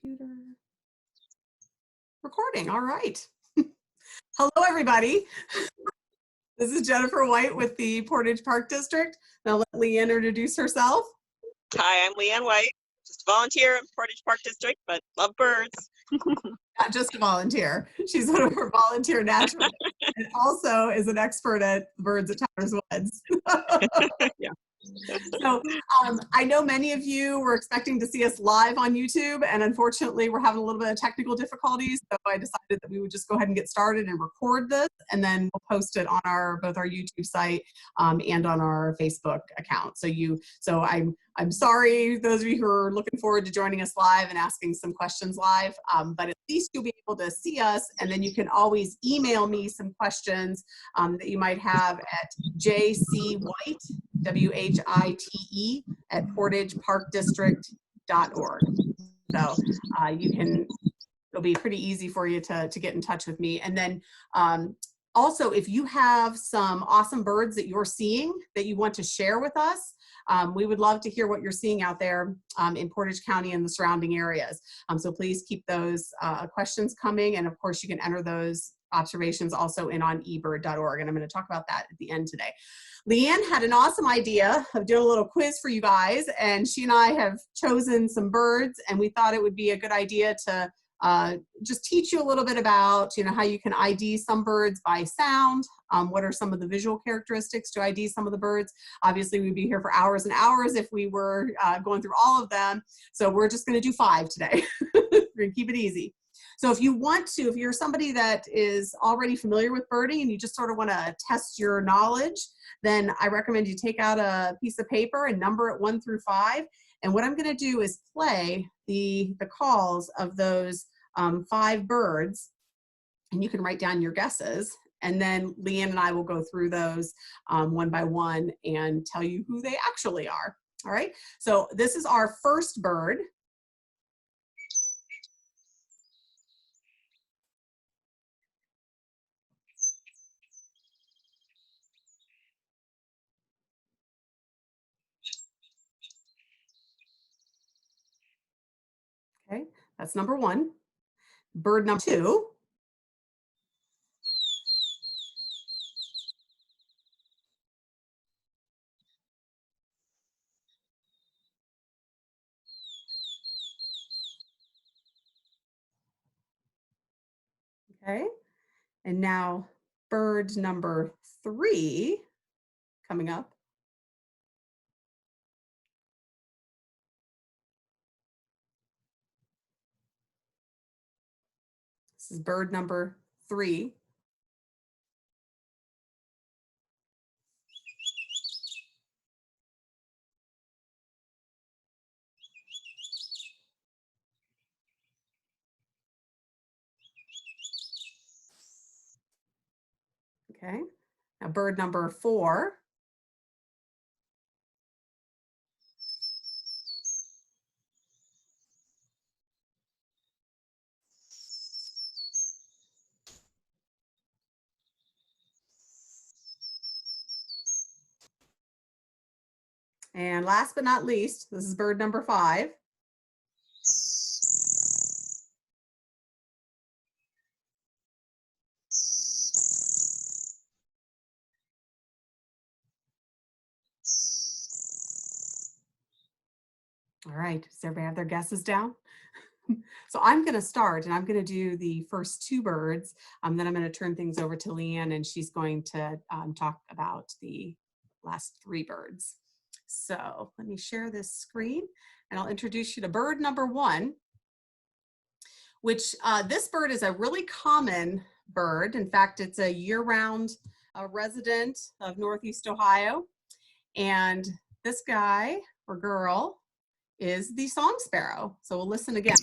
Computer. Recording, all right. Hello, everybody. This is Jennifer White with the Portage Park District. Now let Leann introduce herself. Hi, I'm Leann Whyte, just a volunteer in Portage Park District, but love birds. Not just a volunteer. She's one of our volunteer naturalists and also is an expert at birds at Towers Woods. Yeah. So I know many of you were expecting to see us live on YouTube, and unfortunately we're having a little bit of technical difficulties, so I decided that we would just go ahead and get started and record this, and then we'll post it on both our YouTube site and on our Facebook account. So I'm sorry, those of you who are looking forward to joining us live and asking some questions live, but at least you'll be able to see us, and then you can always email me some questions that you might have at jcwhite, WHITE, at portageparkdistrict.org. So it'll be pretty easy for you to get in touch with me. And then also, if you have some awesome birds that you're seeing that you want to share with us, we would love to hear what you're seeing out there in Portage County and the surrounding areas. So please keep those questions coming. And of course, you can enter those observations also in on ebird.org. And I'm going to talk about that at the end today. Leann had an awesome idea of doing a little quiz for you guys. And she and I have chosen some birds, and we thought it would be a good idea to just teach you a little bit about, how you can ID some birds by sound. What are some of the visual characteristics to ID some of the birds? Obviously, we'd be here for hours and hours if we were going through all of them. So we're just going to do 5 today. We're going to keep it easy. So if you're somebody that is already familiar with birding and you just sort of want to test your knowledge, then I recommend you take out a piece of paper and number it 1 through 5. And what I'm going to do is play the calls of those 5 birds, and you can write down your guesses. And then Leann and I will go through those one by one and tell you who they actually are. All right. So this is our first bird. Okay, that's number 1. Bird number 2. Okay, and now bird number 3 coming up. This is bird number 3. Okay, now bird number 4. And last but not least, this is bird number 5. All right, does everybody have their guesses down? So I'm going to start, and I'm going to do the first 2 birds. Then I'm going to turn things over to Leann, and she's going to talk about the last 3 birds. So let me share this screen, and I'll introduce you to bird number 1, which this bird is a really common bird. In fact, it's a year-round resident of Northeast Ohio. And this guy or girl is the song sparrow. So we'll listen again.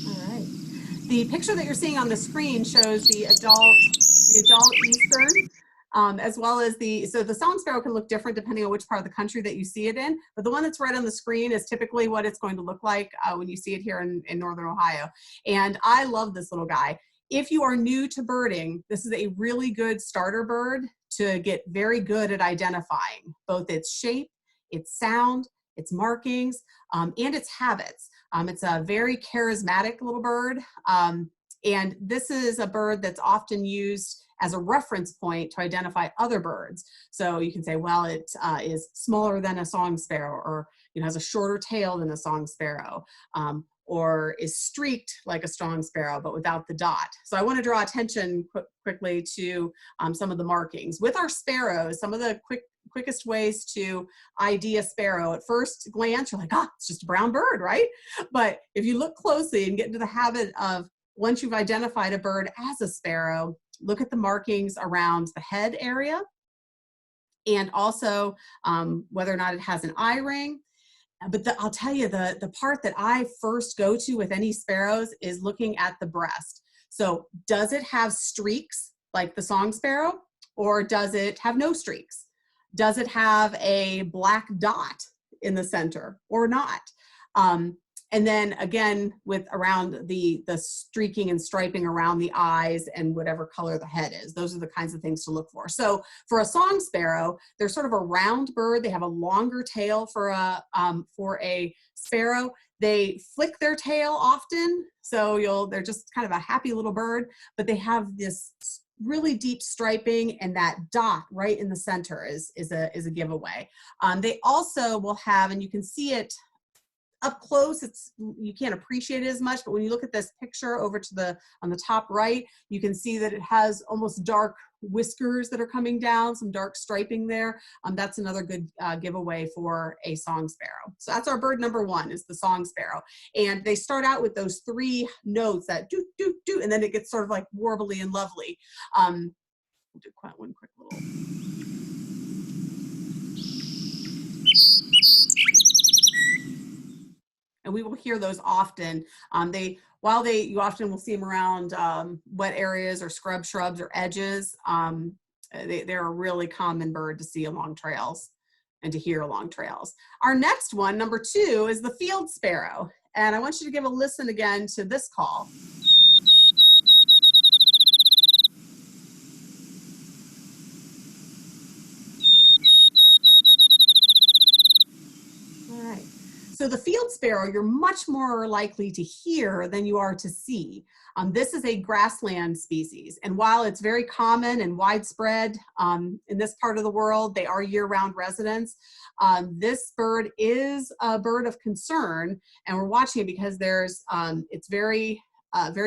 All right. The picture that you're seeing on the screen shows the adult eastern as well as so the song sparrow can look different depending on which part of the country that you see it in, but the one that's right on the screen is typically what it's going to look like when you see it here in Northern Ohio. And I love this little guy. If you are new to birding, this is a really good starter bird to get very good at identifying both its shape, its sound, its markings, and its habits. It's a very charismatic little bird. And this is a bird that's often used as a reference point to identify other birds. So you can say, well, it is smaller than a song sparrow, or has a shorter tail than a song sparrow, or is streaked like a song sparrow, but without the dot. So I want to draw attention quickly to some of the markings. With our sparrows, some of the quickest ways to ID a sparrow, at first glance, you're like, it's just a brown bird, right? But if you look closely and get into the habit of, once you've identified a bird as a sparrow, look at the markings around the head area, and also whether or not it has an eye ring. But I'll tell you, the part that I first go to with any sparrows is looking at the breast. So does it have streaks like the song sparrow, or does it have no streaks? Does it have a black dot in the center or not? And then again, with around the streaking and striping around the eyes and whatever color the head is, those are the kinds of things to look for. So for a song sparrow, they're sort of a round bird. They have a longer tail for a sparrow. They flick their tail often, so they're just kind of a happy little bird, but they have this really deep striping, and that dot right in the center is a giveaway. They also will have, and you can see it up close, you can't appreciate it as much, but when you look at this picture over to on the top right, you can see that it has almost dark whiskers that are coming down, some dark striping there. That's another good giveaway for a song sparrow. So that's our bird number one, is the song sparrow. And they start out with those 3 notes, that do, do, do, and then it gets sort of like warbly and lovely. We'll do one quick little. And we will hear those often. You often will see them around wet areas or shrubs or edges. They're a really common bird to see along trails and to hear along trails. Our next one, number 2, is the field sparrow. And I want you to give a listen again to this call. All right. So the field sparrow, you're much more likely to hear than you are to see. This is a grassland species, and while it's very common and widespread in this part of the world, they are year-round residents. This bird is a bird of concern, and we're watching it because it's very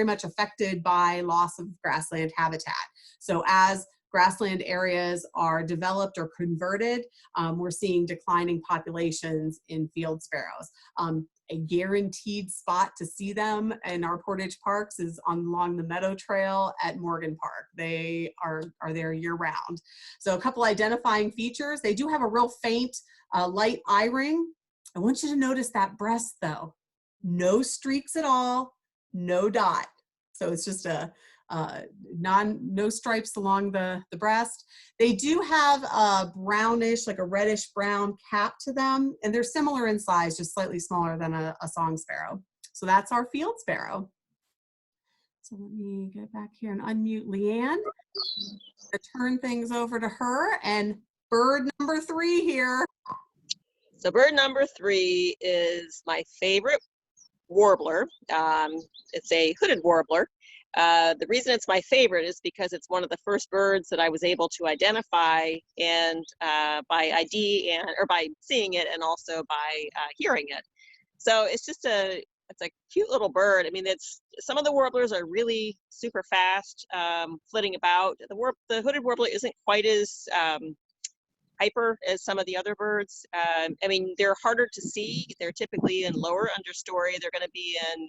much affected by loss of grassland habitat. So as grassland areas are developed or converted, we're seeing declining populations in field sparrows. A guaranteed spot to see them in our Portage parks is along the Meadow Trail at Morgan Park. They are there year round. So a couple identifying features: they do have a real faint light eye ring. I want you to notice that breast though. No streaks at all, no dot. So it's just no stripes along the breast. They do have a brownish, like a reddish brown cap to them, and they're similar in size, just slightly smaller than a song sparrow. So that's our field sparrow. So let me get back here and unmute Leann. To turn things over to her, and bird number 3 here. So bird number 3 is my favorite warbler. It's a hooded warbler. The reason it's my favorite is because it's one of the first birds that I was able to identify, and by ID or by seeing it, and also by hearing it. So it's a cute little bird. I mean, some of the warblers are really super fast, flitting about. The hooded warbler isn't quite as hyper as some of the other birds. I mean, they're harder to see. They're typically in lower understory. They're going to be in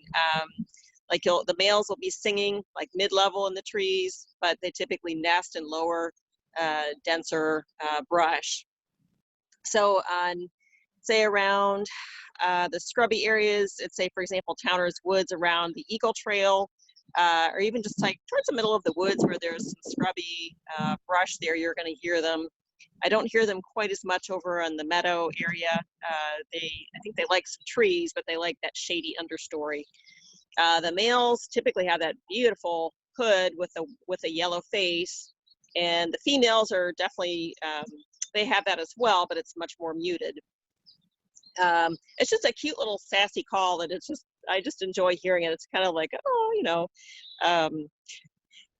the males will be singing like mid-level in the trees, but they typically nest in lower, denser brush. So on, say, around the scrubby areas, say, for example, Towner's Woods around the Eagle Trail, or even just like towards the middle of the woods where there's some scrubby brush there, you're going to hear them. I don't hear them quite as much over in the meadow area. I think they like some trees, but they like that shady understory. The males typically have that beautiful hood with a yellow face, and the females are definitely they have that as well, but it's much more muted. It's just a cute little sassy call that I just enjoy hearing it. It's kind of like, oh,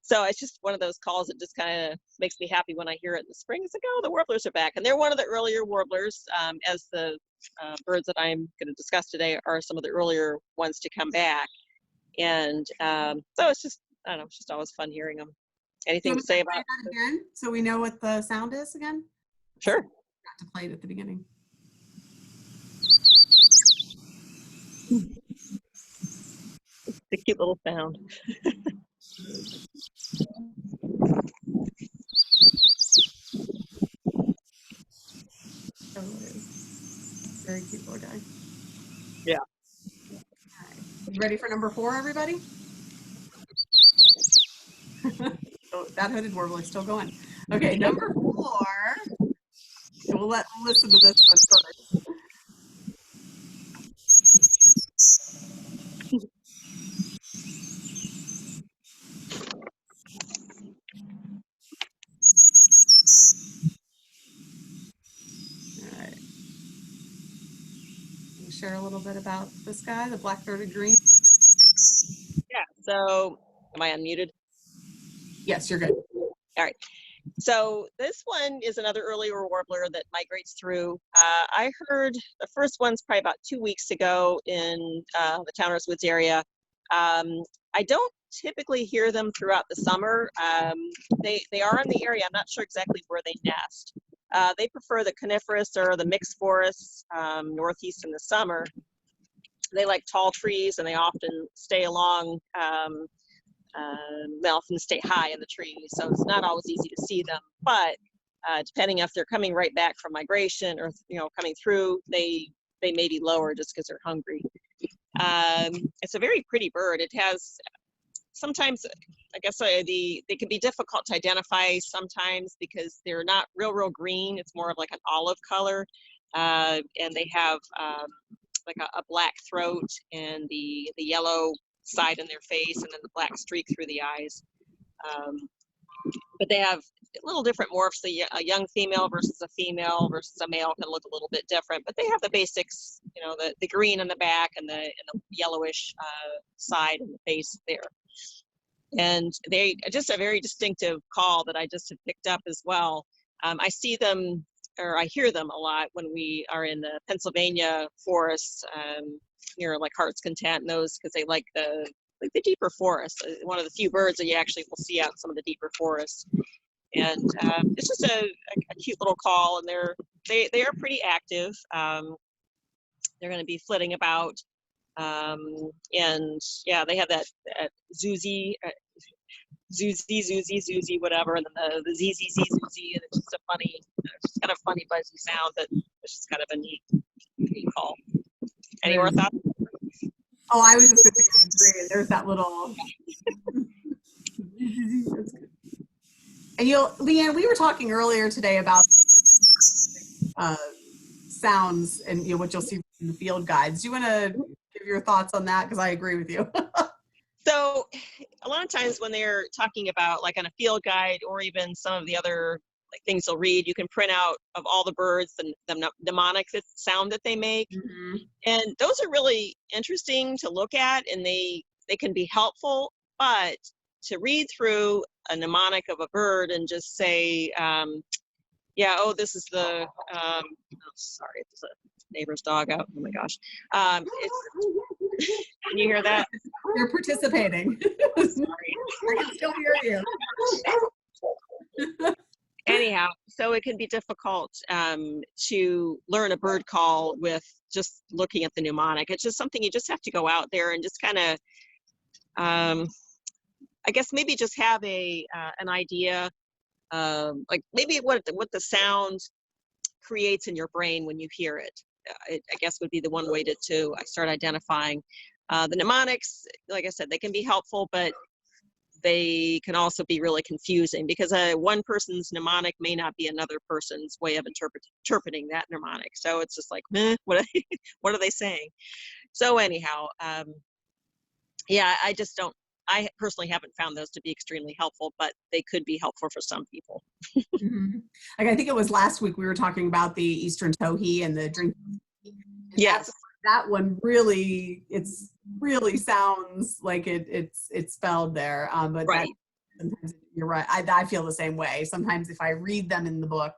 so it's just one of those calls that just kind of makes me happy when I hear it in the spring. It's like, oh, the warblers are back. And they're one of the earlier warblers, as the birds that I'm going to discuss today are some of the earlier ones to come back. And so it's just, I don't know, it's just always fun hearing them. Anything to say about that again, so we know what the sound is again? Sure. Got to play it at the beginning. It's a cute little sound. Very cute little guy. Yeah. All right. You ready for number 4, everybody? So that hooded warbler is still going. Okay, number 4. We'll listen to this one first. All right. Can you share a little bit about this guy, the black-throated green? Yeah. So, am I unmuted? Yes, you're good. All right. So this one is another earlier warbler that migrates through. I heard the first one's probably about 2 weeks ago in the Towners Woods area. I don't typically hear them throughout the summer. They are in the area. I'm not sure exactly where they nest. They prefer the coniferous or the mixed forests northeast in the summer. They like tall trees, and they often stay along. They often stay high in the trees, so it's not always easy to see them. But depending if they're coming right back from migration or coming through, they may be lower just because they're hungry. It's a very pretty bird. It has sometimes, I guess, they can be difficult to identify sometimes because they're not real green. It's more of like an olive color, and they have like a black throat and the yellow side in their face, and then the black streak through the eyes. But they have a little different morphs. A young female versus a female versus a male can look a little bit different, but they have the basics, the green in the back and the yellowish side and the face there. And they just a very distinctive call that I just have picked up as well. I see them, or I hear them a lot when we are in the Pennsylvania forests, near like Heart's Content and those, because they like the deeper forests. One of the few birds that you actually will see out in some of the deeper forests. And it's just a cute little call, and they are pretty active. They're going to be flitting about, and yeah, they have that zoozy, whatever, and then the zzz, and it's just it's kind of funny buzzy sound that it's just kind of a neat call. Any more thoughts? Oh, I was just going to agree. There's that little. That's good. And Leann, we were talking earlier today about sounds and what you'll see in the field guides. Do you want to give your thoughts on that? Because I agree with you. So a lot of times when they're talking about like on a field guide or even some of the other like things they'll read, you can print out of all the birds, the mnemonic sound that they make. Mm-hmm. And those are really interesting to look at, and they can be helpful, but to read through a mnemonic of a bird and just say, this is the, sorry, there's a neighbor's dog out. Oh my gosh. Can you hear that? They're participating. Sorry. I can still hear you. Anyhow, so it can be difficult to learn a bird call with just looking at the mnemonic. It's just something you just have to go out there and just kind of, I guess maybe just have an idea, like maybe what the sound creates in your brain when you hear it. I guess would be the one way to start identifying. The mnemonics, like I said, they can be helpful, but they can also be really confusing because one person's mnemonic may not be another person's way of interpreting that mnemonic. So it's just like, meh, what are they saying? So anyhow, yeah, I personally haven't found those to be extremely helpful, but they could be helpful for some people. Mm-hmm. Like I think it was last week we were talking about the Eastern Towhee and the drink. Yes. That one really, really sounds like it's spelled there. But Right. sometimes you're right. I feel the same way. Sometimes if I read them in the book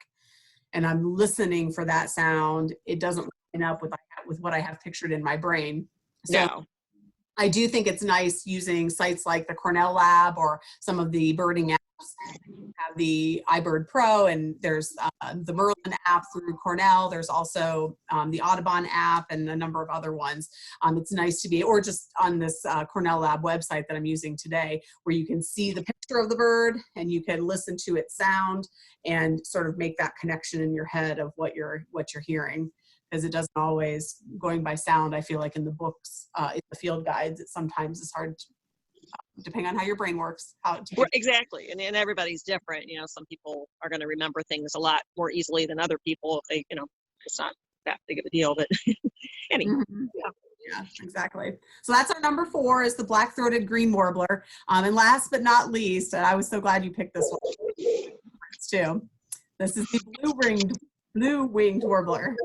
and I'm listening for that sound, it doesn't line up with what I have pictured in my brain. So No. I do think it's nice using sites like the Cornell Lab or some of the birding apps. You have the iBird Pro, and there's the Merlin app through Cornell. There's also the Audubon app and a number of other ones. It's nice to be, or just on this Cornell Lab website that I'm using today, where you can see the picture of the bird and you can listen to its sound and sort of make that connection in your head of what you're hearing. Because it doesn't always, going by sound, I feel like in the books, in the field guides, it sometimes is hard to, depending on how your brain works. Exactly, and everybody's different. You know, some people are going to remember things a lot more easily than other people. If they, it's not that big of a deal. But anyway, yeah, exactly. So that's our number 4 is the black-throated green warbler. And last but not least, and I was so glad you picked this one too. This is the blue-winged warbler.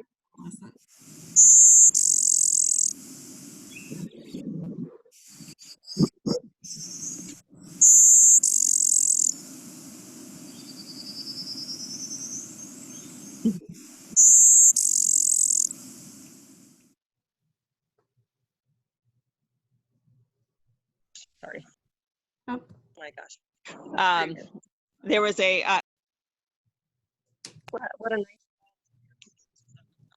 sorry. Oh. My gosh. There was a what a nice,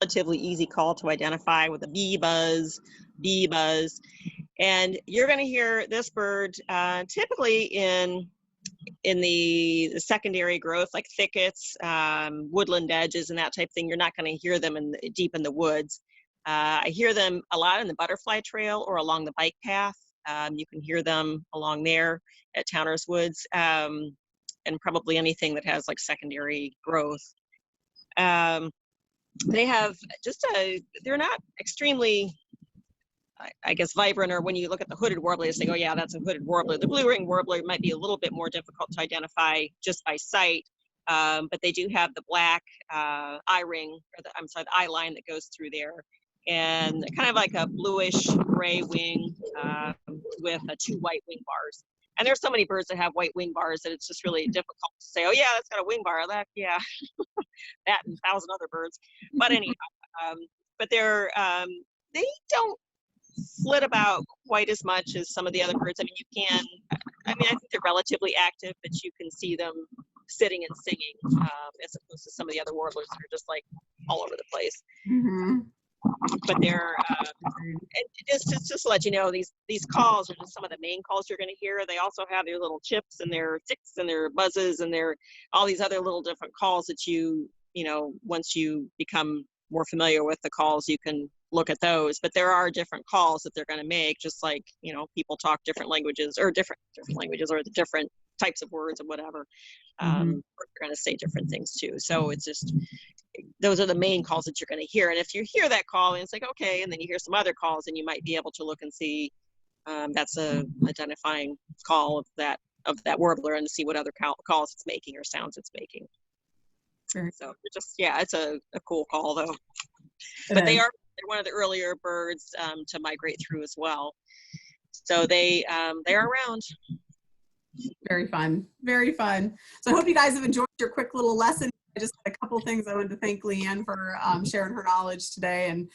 relatively easy call to identify with a bee buzz, and you're going to hear this bird typically in the secondary growth, like thickets, woodland edges, and that type of thing. You're not going to hear them deep in the woods. I hear them a lot in the butterfly trail or along the bike path. You can hear them along there at Towner's Woods, and probably anything that has like secondary growth. They have they're not extremely, I guess, vibrant, or when you look at the hooded warbler, you think, oh yeah, that's a hooded warbler. The blue-ringed warbler might be a little bit more difficult to identify just by sight, but they do have the black eye ring, or the eye line that goes through there, and kind of like a bluish gray wing with 2 white wing bars. And there's so many birds that have white wing bars that it's just really difficult to say, oh yeah, that's got a wing bar. That, yeah, that and 1,000 other birds. But anyhow, but they don't flit about quite as much as some of the other birds. I mean, I think they're relatively active, but you can see them sitting and singing, as opposed to some of the other warblers that are just like all over the place. Mm-hmm. But they're, just to let you know, these calls are just some of the main calls you're going to hear. They also have their little chips and their ticks and their buzzes and their all these other little different calls that once you become more familiar with the calls, you can look at those. But there are different calls that they're going to make, just like people talk different languages, or different languages, or the different types of words or whatever. They're going to say different things too. So it's just, those are the main calls that you're going to hear. And if you hear that call and it's like, okay, and then you hear some other calls, and you might be able to look and see that's a identifying call of that warbler, and see what other calls it's making or sounds it's making. Sure. So it's a cool call though. But they're one of the earlier birds to migrate through as well. So they are around. Very fun. Very fun. So I hope you guys have enjoyed your quick little lesson. I just had a couple things I wanted to thank Leann for sharing her knowledge today, and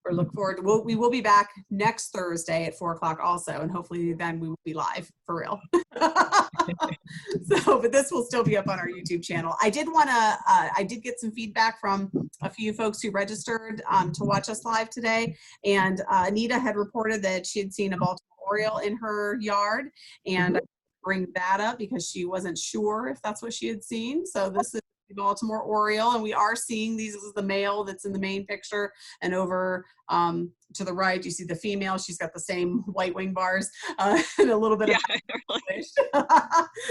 or look forward to, we will be back next Thursday at 4 o'clock also, and hopefully then we will be live for real. But this will still be up on our YouTube channel. I did get some feedback from a few folks who registered to watch us live today, and Anita had reported that she had seen a Baltimore Oriole in her yard, and I bring that up because she wasn't sure if that's what she had seen. So this is Baltimore Oriole, and we are seeing these. This is the male that's in the main picture, and over to the right, you see the female. She's got the same white wing bars and a little bit of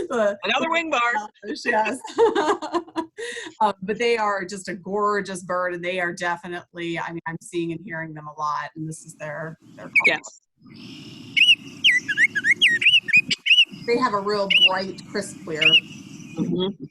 another wing bar. Yes. But they are just a gorgeous bird, and they are definitely, I mean, I'm seeing and hearing them a lot, and this is their call. Yes. They have a real bright, crisp clear. Mm-hmm.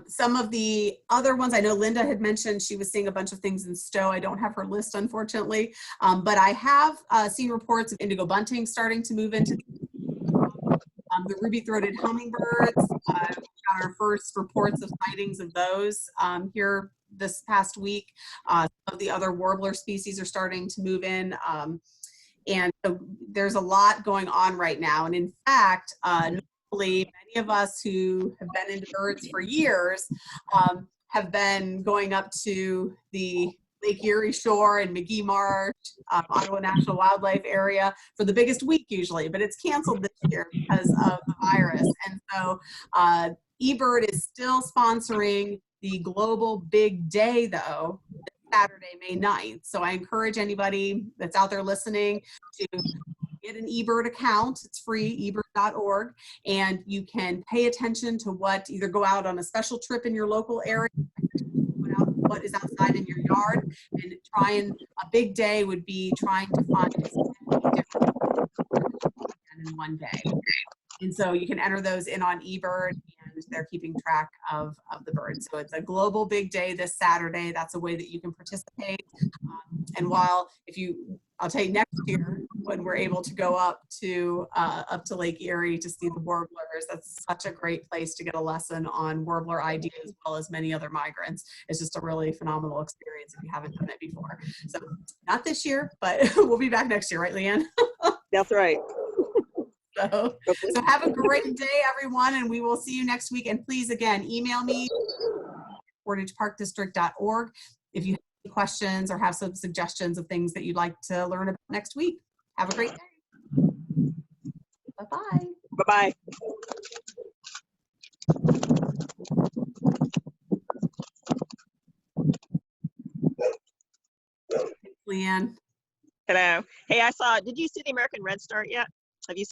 Some of the other ones, I know Linda had mentioned she was seeing a bunch of things in Stowe. I don't have her list, unfortunately, but I have seen reports of indigo bunting starting to move into the ruby-throated hummingbirds. Got our first reports of sightings of those here this past week. Some of the other warbler species are starting to move in. And so there's a lot going on right now. And in fact, normally many of us who have been into birds for years have been going up to the Lake Erie shore and McGee Marsh, Ottawa National Wildlife Area for the biggest week usually, but it's canceled this year because of the virus. And so eBird is still sponsoring the Global Big Day though, Saturday, May 9th. So I encourage anybody that's out there listening to get an eBird account. It's free, ebird.org, and you can pay attention to what, either go out on a special trip in your local area, what is outside in your yard, and a big day would be trying to find as many different in one day. And so you can enter those in on eBird, and they're keeping track of the birds. So it's a global big day this Saturday. That's a way that you can participate. And while I'll tell you next year when we're able to go up to Lake Erie to see the warblers, that's such a great place to get a lesson on warbler ID as well as many other migrants. It's just a really phenomenal experience if you haven't done it before. So not this year, but we'll be back next year, right, Leann? That's right. So have a great day, everyone, and we will see you next week. And please, again, email me, portageparkdistrict.org, if you have any questions or have some suggestions of things that you'd like to learn about next week. Have a great day. Bye-bye. Bye-bye. Leann. Hello. Hey, did you see the American Red Start yet? Have you